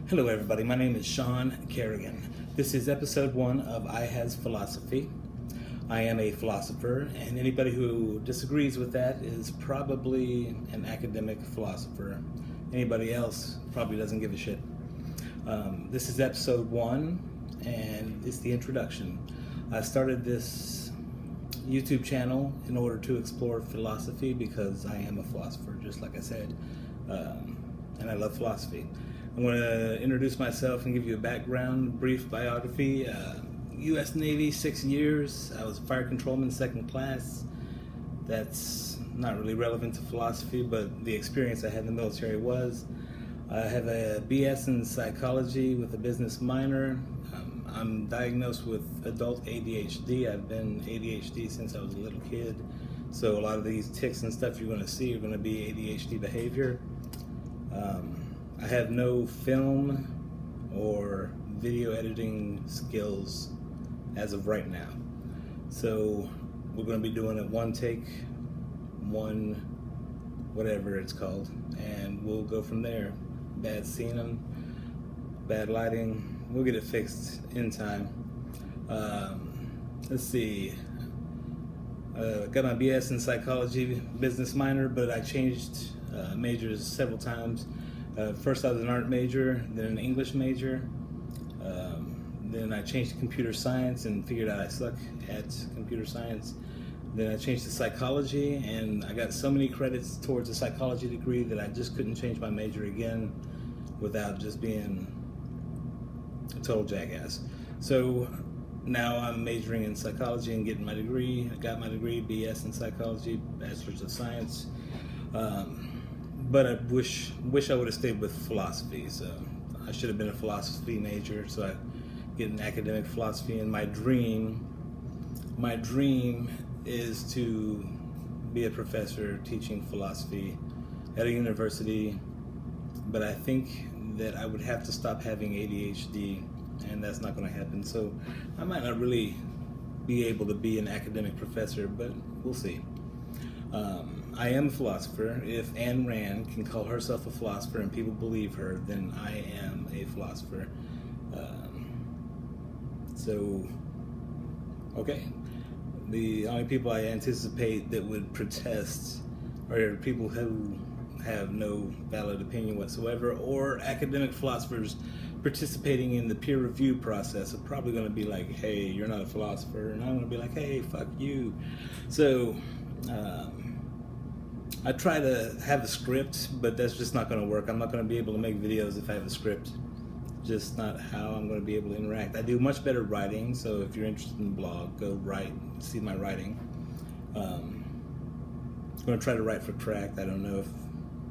Hello everybody, my name is Sean Kerrigan. This is episode 1 of I Has Philosophy. I am a philosopher, and anybody who disagrees with that is probably an academic philosopher. Anybody else probably doesn't give a shit. This is episode 1, and it's the introduction. I started this YouTube channel in order to explore philosophy because I am a philosopher, just like I said, and I love philosophy. I'm going to introduce myself and give you a background, brief biography. U.S. Navy, 6 years. I was a fire controlman, 2nd class. That's not really relevant to philosophy, but the experience I had in the military was. I have a BS in psychology with a business minor. I'm diagnosed with adult ADHD. I've been ADHD since I was a little kid. So a lot of these tics and stuff you're going to see are going to be ADHD behavior. I have no film or video editing skills as of right now. So we're going to be doing it one take, one whatever it's called, and we'll go from there. Bad scenery, bad lighting, we'll get it fixed in time. Let's see. Got my BS in psychology, business minor, but I changed majors several times. First I was an art major, then an English major. Then I changed to computer science and figured out I suck at computer science. Then I changed to psychology, and I got so many credits towards a psychology degree that I just couldn't change my major again without just being a total jackass. So now I'm majoring in psychology and getting my degree. I got my degree, BS in psychology, Bachelor's of Science. But I wish I would have stayed with philosophy. So I should have been a philosophy major, so I get an academic philosophy. And my dream is to be a professor teaching philosophy at a university. But I think that I would have to stop having ADHD, and that's not going to happen. So I might not really be able to be an academic professor, but we'll see. I am a philosopher. If Ayn Rand can call herself a philosopher and people believe her, then I am a philosopher. Okay. The only people I anticipate that would protest are people who have no valid opinion whatsoever, or academic philosophers participating in the peer review process are probably going to be like, hey, you're not a philosopher, and I'm going to be like, hey, fuck you. So I try to have a script, but that's just not going to work. I'm not going to be able to make videos if I have a script. Just not how I'm going to be able to interact. I do much better writing, so if you're interested in the blog, go write, see my writing. I'm going to try to write for Cracked. I don't know if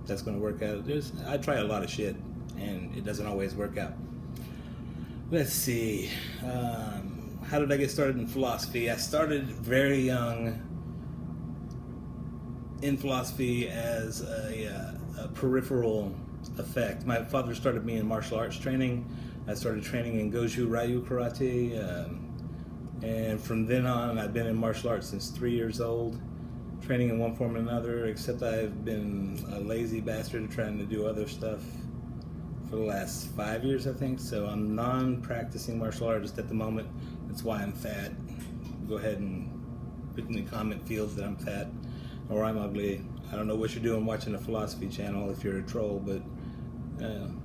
that's going to work out. I try a lot of shit, and it doesn't always work out. Let's see. How did I get started in philosophy? I started very young in philosophy as a peripheral effect. My father started me in martial arts training. I started training in Goju Ryu Karate, and from then on I've been in martial arts since 3 years old, training in one form or another, except I've been a lazy bastard trying to do other stuff for the last 5 years, I think. So I'm non-practicing martial artist at the moment. That's why I'm fat. Go ahead and put in the comment fields that I'm fat or I'm ugly. I don't know what you're doing watching the philosophy channel if you're a troll, but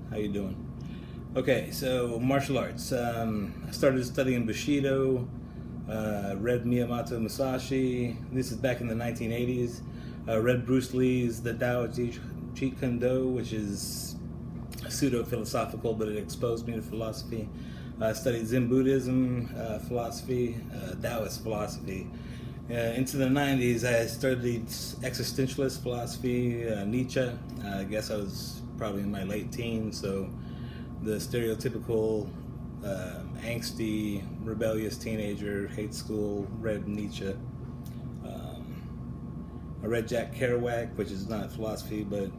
how you doing? Okay, so martial arts. I started studying Bushido, read Miyamoto Musashi. This is back in the 1980s. Read Bruce Lee's The Tao of Jeet Kune Do, which is pseudo-philosophical, but it exposed me to philosophy. I studied Zen Buddhism, philosophy, Taoist philosophy. Into the 90s, I studied existentialist philosophy, Nietzsche. I guess I was probably in my late teens, so the stereotypical angsty, rebellious teenager, hates school, read Nietzsche. I read Jack Kerouac, which is not philosophy, but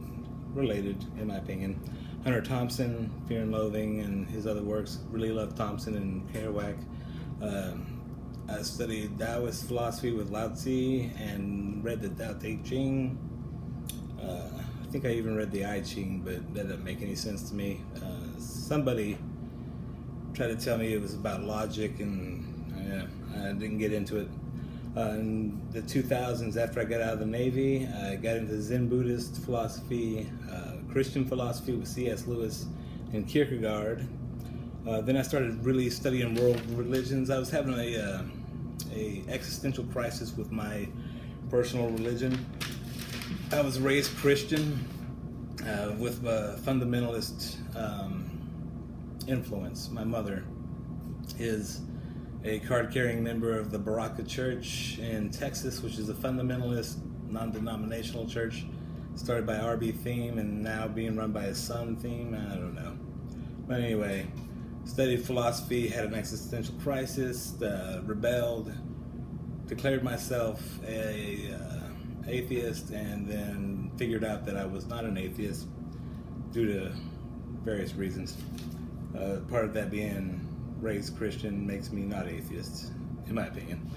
related, in my opinion. Hunter Thompson, Fear and Loathing, and his other works. Really love Thompson and Kerouac. I studied Taoist philosophy with Lao Tzu and read the Tao Te Ching. think I even read the I Ching, but that doesn't make any sense to me. Somebody tried to tell me it was about logic, and I didn't get into it. In the 2000s, after I got out of the Navy, I got into Zen Buddhist philosophy, Christian philosophy with C.S. Lewis and Kierkegaard. Then I started really studying world religions. I was having a existential crisis with my personal religion. I was raised Christian with a fundamentalist influence. My mother is a card-carrying member of the Baraka Church in Texas, which is a fundamentalist, non-denominational church started by R.B. Thiem and now being run by his son Thiem. I don't know. But anyway, studied philosophy, had an existential crisis, rebelled, declared myself a atheist, and then figured out that I was not an atheist due to various reasons. Part of that being raised Christian makes me not atheist, in my opinion.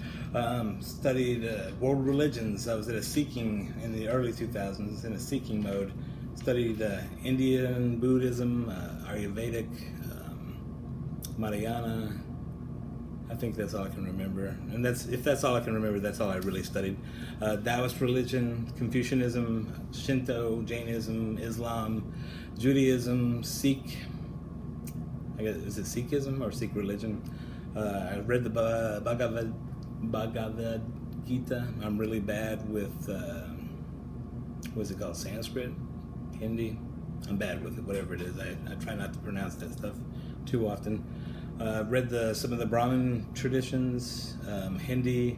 Studied world religions. I was at a seeking in the early 2000s, in a seeking mode. Studied Indian Buddhism, Ayurvedic, Mahayana. I think that's all I can remember. And if that's all I can remember, that's all I really studied. Taoist religion, Confucianism, Shinto, Jainism, Islam, Judaism, Sikh. I guess, is it Sikhism or Sikh religion? I read the Bhagavad Gita. I'm really bad with, what's it called, Sanskrit? Hindi? I'm bad with it, whatever it is. I try not to pronounce that stuff too often. Read some of the Brahmin traditions, Hindi,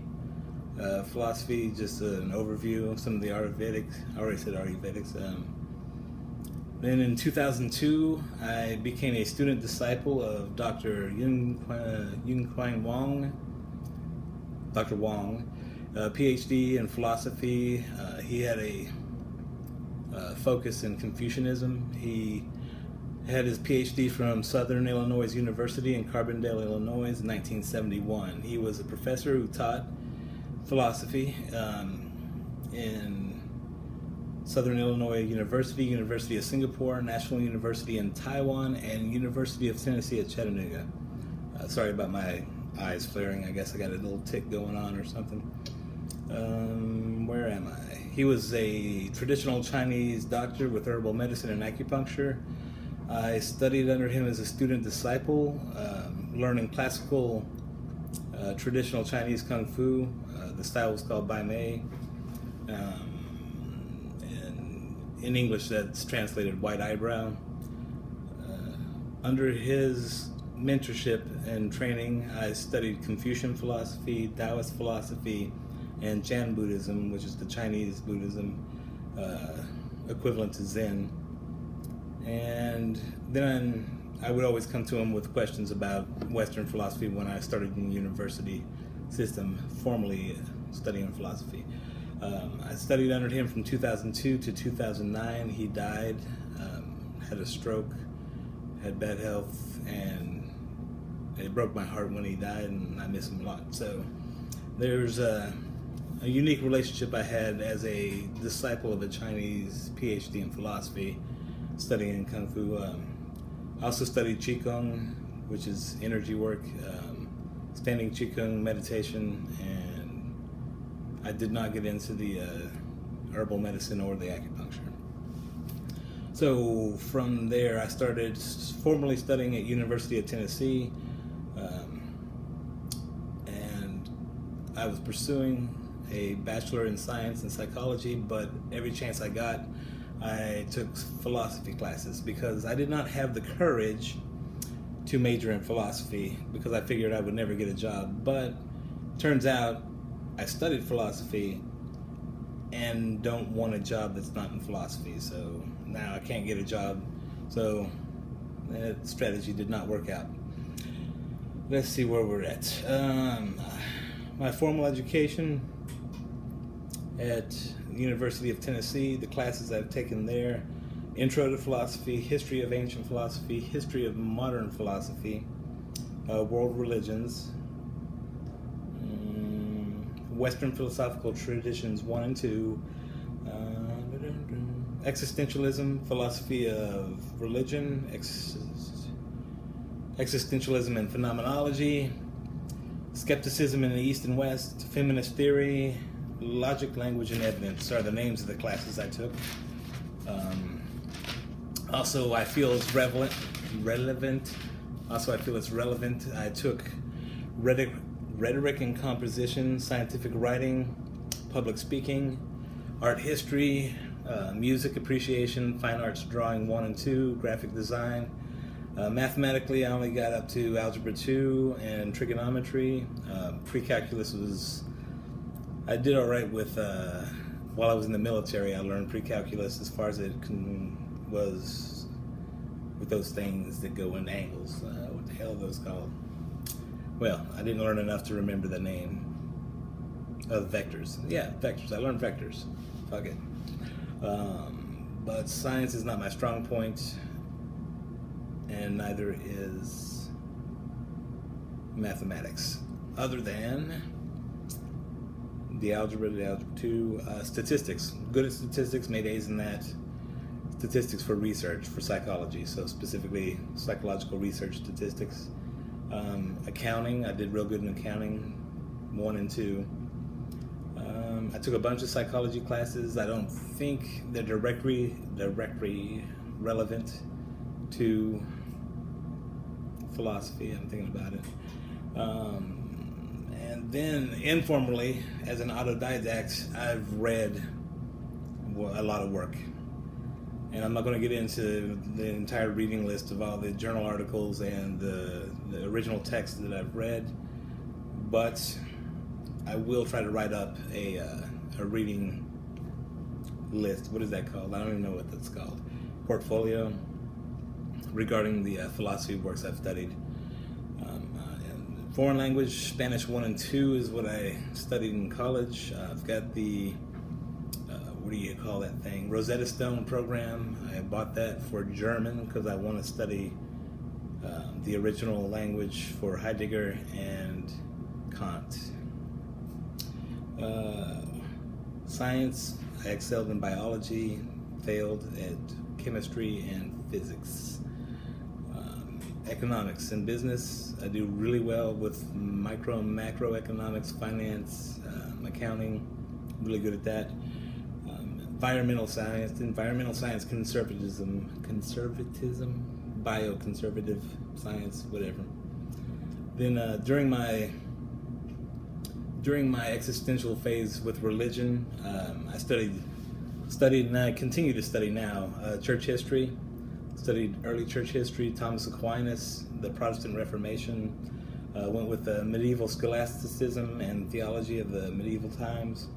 philosophy, just an overview of some of the Ayurvedics. I already said Ayurvedics. Then in 2002, I became a student disciple of Dr. Yun-Kwang Wong. Dr. Wong, PhD in philosophy. He had a focus in Confucianism. He had his PhD from Southern Illinois University in Carbondale, Illinois in 1971. He was a professor who taught philosophy in Southern Illinois University, University of Singapore, National University in Taiwan, and University of Tennessee at Chattanooga. Sorry about my eyes flaring. I guess I got a little tick going on or something. Where am I? He was a traditional Chinese doctor with herbal medicine and acupuncture. I studied under him as a student disciple, learning classical traditional Chinese Kung Fu. The style was called Bai Mei. In English, that's translated white eyebrow. Under his mentorship and training, I studied Confucian philosophy, Taoist philosophy, and Chan Buddhism, which is the Chinese Buddhism equivalent to Zen. And then I would always come to him with questions about Western philosophy when I started in the university system, formally studying philosophy. I studied under him from 2002 to 2009. He died, had a stroke, had bad health, and it broke my heart when he died, and I miss him a lot. So there's a unique relationship I had as a disciple of a Chinese PhD in philosophy, studying Kung Fu. I also studied Qigong, which is energy work, standing Qigong meditation, and I did not get into the herbal medicine or the acupuncture. So from there, I started formally studying at University of Tennessee, and I was pursuing a bachelor in science and psychology, but every chance I got, I took philosophy classes because I did not have the courage to major in philosophy because I figured I would never get a job. But turns out I studied philosophy and don't want a job that's not in philosophy, so now I can't get a job. So that strategy did not work out. Let's see where we're at. My formal education at University of Tennessee, the classes I've taken there: Intro to Philosophy, History of Ancient Philosophy, History of Modern Philosophy, World Religions, Western Philosophical Traditions 1 and 2, existentialism, philosophy of religion, existentialism and phenomenology, skepticism in the East and West, feminist theory, logic, language, and evidence are the names of the classes I took. Also, I feel it's relevant. I took rhetoric and composition, scientific writing, public speaking, art history, music appreciation, fine arts drawing 1 and 2, graphic design. Mathematically, I only got up to algebra 2 and trigonometry. Pre-calculus was, I did all right with, while I was in the military, I learned pre-calculus as far as it was with those things that go in angles. What the hell are those called? Well, I didn't learn enough to remember the name of vectors. Yeah, vectors. I learned vectors. Fuck it. But science is not my strong point, and neither is mathematics, other than the algebra 2, statistics. Good at statistics, made A's in that. Statistics for research, for psychology, so specifically psychological research statistics. Accounting, I did real good in accounting, 1 and 2. I took a bunch of psychology classes. I don't think they're directly relevant to philosophy. I'm thinking about it. And then informally, as an autodidact, I've read a lot of work. And I'm not going to get into the entire reading list of all the journal articles and the original text that I've read, but I will try to write up a reading list. What is that called? I don't even know what that's called. Portfolio regarding the philosophy works I've studied. And foreign language, Spanish 1 and 2 is what I studied in college. I've got the what do you call that thing? Rosetta Stone program. I bought that for German because I want to study the original language for Heidegger and Kant. Science, I excelled in biology, failed at chemistry and physics. Economics and business, I do really well with micro and macroeconomics, finance, accounting, really good at that. Environmental science, conservatism, bioconservative science, whatever. Then during my existential phase with religion, I studied, and I continue to study now, church history. Studied early church history, Thomas Aquinas, the Protestant Reformation. Went with medieval scholasticism and theology of the medieval times.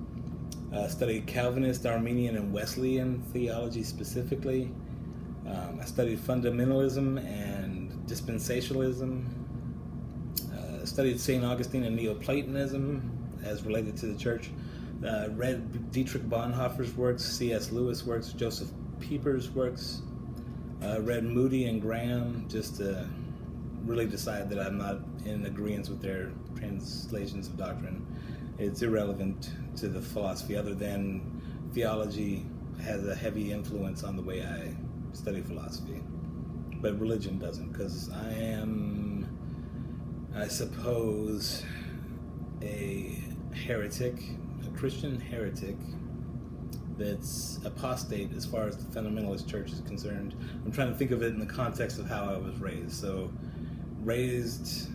Studied Calvinist, Arminian, and Wesleyan theology specifically. I studied fundamentalism and dispensationalism. Studied St. Augustine and Neoplatonism as related to the church. Read Dietrich Bonhoeffer's works, C.S. Lewis' works, Joseph Pieper's works. Read Moody and Graham just to really decide that I'm not in agreement with their translations of doctrine. It's irrelevant to the philosophy, other than theology has a heavy influence on the way I study philosophy. But religion doesn't, because I am, I suppose, a heretic, a Christian heretic that's apostate as far as the fundamentalist church is concerned. I'm trying to think of it in the context of how I was raised. So, raised,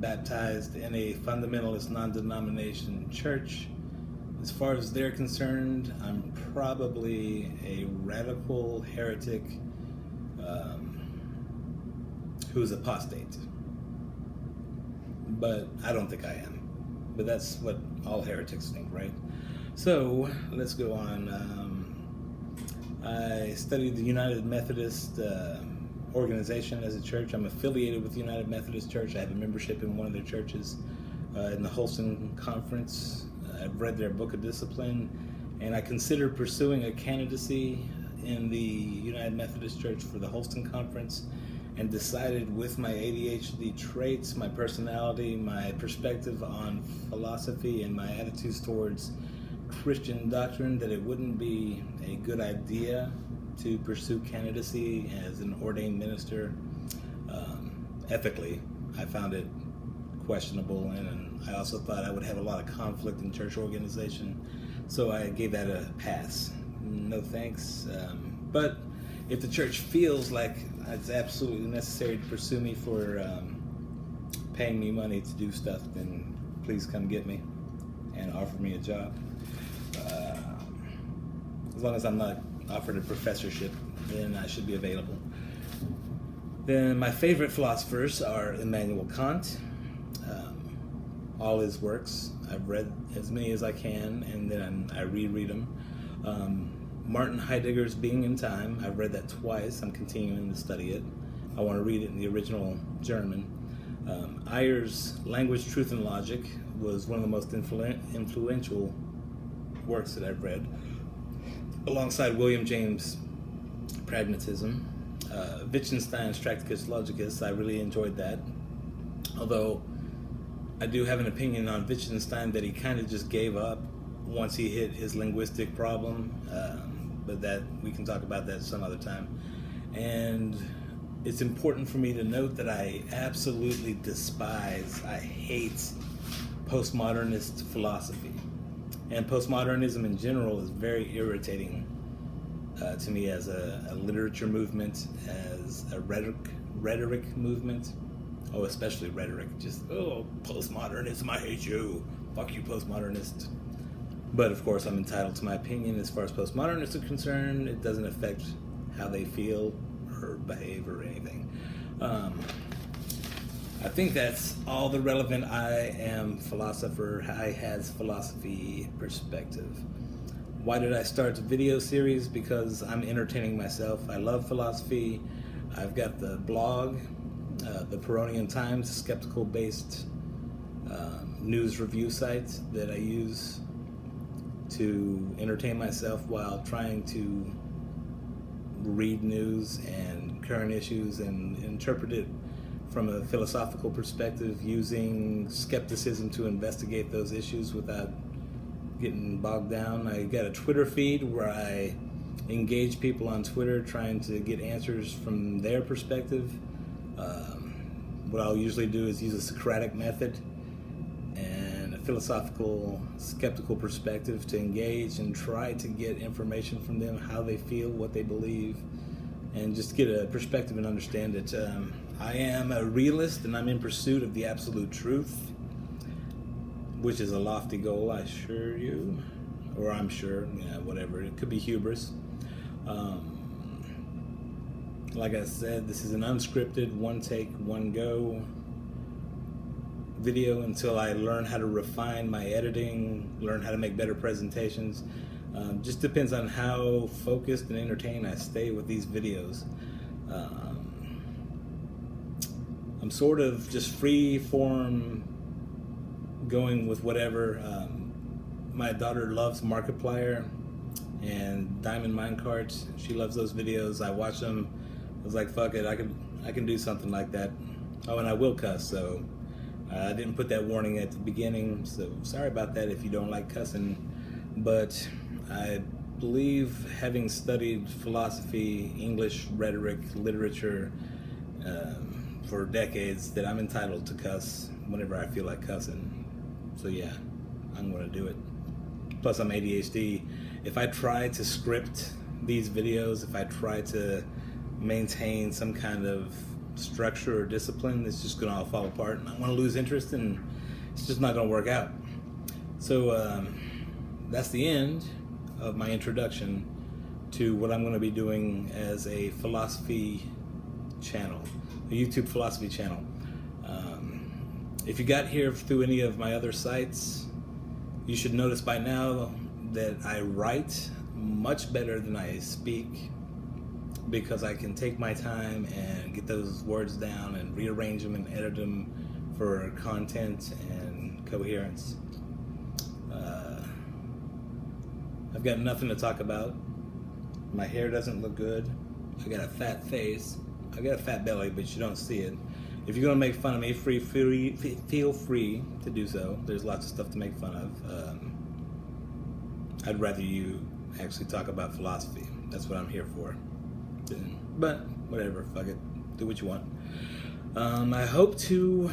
baptized in a fundamentalist non-denomination church. As far as they're concerned, I'm probably a radical heretic who's apostate. But I don't think I am. But that's what all heretics think, right? So, let's go on. I studied the United Methodist organization as a church. I'm affiliated with the United Methodist Church. I have a membership in one of their churches in the Holston Conference. I've read their Book of Discipline, and I considered pursuing a candidacy in the United Methodist Church for the Holston Conference, and decided with my ADHD traits, my personality, my perspective on philosophy, and my attitudes towards Christian doctrine that it wouldn't be a good idea to pursue candidacy as an ordained minister. Ethically, I found it questionable, and I also thought I would have a lot of conflict in church organization, so I gave that a pass. No thanks. But if the church feels like it's absolutely necessary to pursue me for paying me money to do stuff, then please come get me and offer me a job. As long as I'm not offered a professorship, then I should be available. Then my favorite philosophers are Immanuel Kant, all his works. I've read as many as I can, and then I reread them. Martin Heidegger's Being in Time, I've read that twice. I'm continuing to study it. I want to read it in the original German. Ayer's Language, Truth, and Logic was one of the most influential works that I've read, alongside William James' Pragmatism. Wittgenstein's Tractatus Logicus, I really enjoyed that. Although I do have an opinion on Wittgenstein that he kind of just gave up once he hit his linguistic problem, but that we can talk about that some other time. And it's important for me to note that I absolutely despise, I hate postmodernist philosophy. And postmodernism in general is very irritating to me as a literature movement, as a rhetoric movement. Oh, especially rhetoric. Just, oh, postmodernism, I hate you. Fuck you, postmodernist. But of course, I'm entitled to my opinion. As far as postmodernists are concerned, it doesn't affect how they feel or behave or anything. I think that's all the relevant I am philosopher, I has philosophy perspective. Why did I start the video series? Because I'm entertaining myself. I love philosophy. I've got the blog, the Peronian Times, skeptical-based news review site that I use to entertain myself while trying to read news and current issues and interpret it from a philosophical perspective, using skepticism to investigate those issues without getting bogged down. I got a Twitter feed where I engage people on Twitter trying to get answers from their perspective. What I'll usually do is use a Socratic method and a philosophical, skeptical perspective to engage and try to get information from them, how they feel, what they believe, and just get a perspective and understand it. I am a realist, and I'm in pursuit of the absolute truth, which is a lofty goal, I assure you, or I'm sure, whatever. It could be hubris. Like I said, this is an unscripted, one take, one go video until I learn how to refine my editing, learn how to make better presentations. Just depends on how focused and entertained I stay with these videos. I'm sort of just free form going with whatever. My daughter loves Markiplier and Diamond Minecart. She loves those videos. I watch them. I was like, fuck it, I can do something like that. Oh, and I will cuss, so I didn't put that warning at the beginning, so sorry about that if you don't like cussing. But I believe, having studied philosophy, English, rhetoric, literature for decades, that I'm entitled to cuss whenever I feel like cussing. So yeah, I'm going to do it. Plus I'm ADHD. If I try to script these videos, if I try to maintain some kind of structure or discipline, it's just going to all fall apart, and I'm going to lose interest, and it's just not going to work out. So that's the end of my introduction to what I'm going to be doing as a philosophy channel, a YouTube philosophy channel. If you got here through any of my other sites, you should notice by now that I write much better than I speak, because I can take my time and get those words down and rearrange them and edit them for content and coherence. I've got nothing to talk about. My hair doesn't look good. I got a fat face. I got a fat belly, but you don't see it. If you're going to make fun of me, feel free to do so. There's lots of stuff to make fun of. I'd rather you actually talk about philosophy. That's what I'm here for. But whatever, fuck it. Do what you want. I hope to,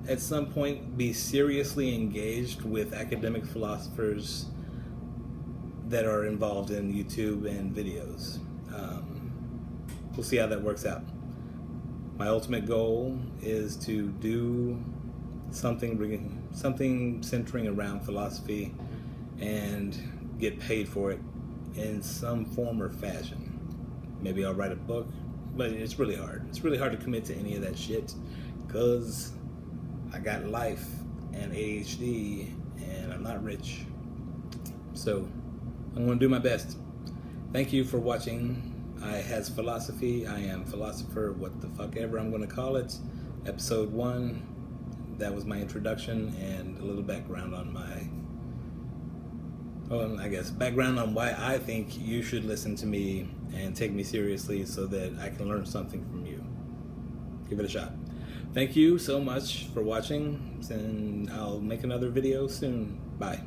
at some point, be seriously engaged with academic philosophers that are involved in YouTube and videos. We'll see how that works out. My ultimate goal is to do something centering around philosophy and get paid for it in some form or fashion. Maybe I'll write a book, but it's really hard. It's really hard to commit to any of that shit because I got life and ADHD and I'm not rich. So I'm going to do my best. Thank you for watching I Has Philosophy. I am Philosopher, what the fuck ever I'm going to call it. Episode 1. That was my introduction and a little background on background on why I think you should listen to me and take me seriously so that I can learn something from you. Give it a shot. Thank you so much for watching, and I'll make another video soon. Bye.